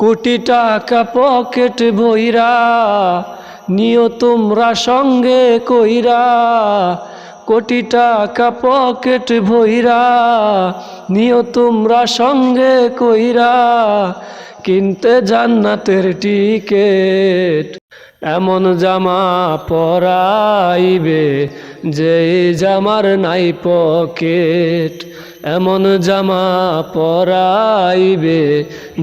কোটি টাকা পকেট ভইরা নিও তোমরা সঙ্গে কইরা, কোটি টাকা পকেট ভইরা নিও তোমরা সঙ্গে কইরা, কিনতে জান্নাতের টিকেট। এমন জামা পরাইবে যে জামার নাই পকেট, এমন জামা পরাইবে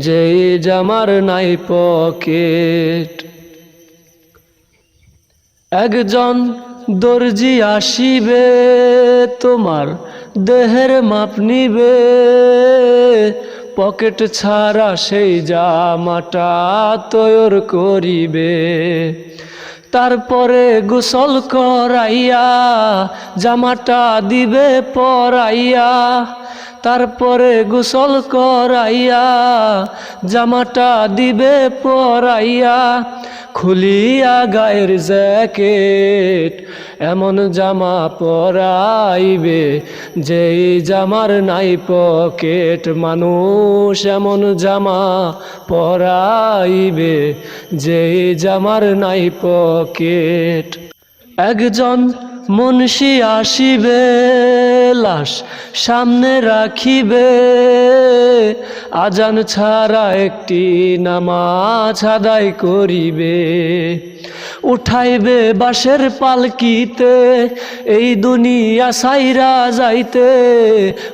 যে জামার নাই পকেট। একজন দর্জি আসিবে তোমার দেহের মাপ নিবে, পকেট ছাড়া সেই জামাটা তৈর করিবে। তারপরে গোসল করাইয়া জামাটা দিবে পরাইয়া, তারপরে গোসল করাইয়া জামাটা দিবে পরাইয়া, খুলিয়া গায়ের জ্যাকেট। এমন জামা পরাইবে যেই জামার নাই পকেট, মানুষ এমন জামা পরাইবে যেই জামার নাই পকেট। একজন মুন্সি আসিবে লাশ সামনে রাখিবে, আজান ছাড়া একটি নামাজ আদায় করিবে। উঠাইবে বাঁশের পালকিতে এই দুনিয়া সাইরা যাইতে,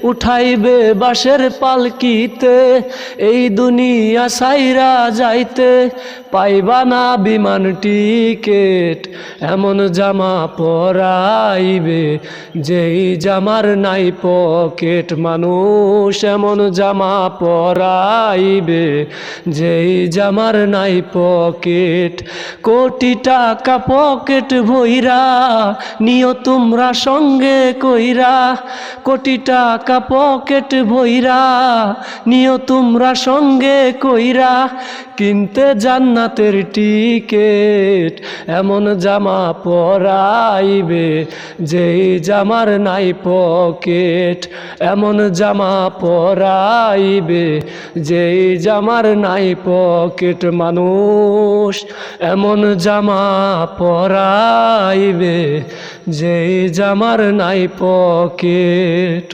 উঠাইবে বাঁশের পালকিতে এই দুনিয়া সাইরা যাইতে, পাইবা না বিমান টিকেট। এমন জামা পরাইবে যেই জামার নাই পকেট, মানুষ এমন জামা পরাইবে যেই জামার নাই পকেট। কোটি টাকা পকেট ভইরা নিও তোমরা সঙ্গে কইরা, কোটি টাকা পকেট ভইরা নিও তোমরা সঙ্গে কইরা, কিনতে জান্নাতের টিকেট। এমন জামা পরাইবে যেই জামার নাই পকেট, এমন জামা পরাইবে যেই জামার নাই পকেট, মানুষ এমন জামা পরাইবে যেই জামার নাই পকেট।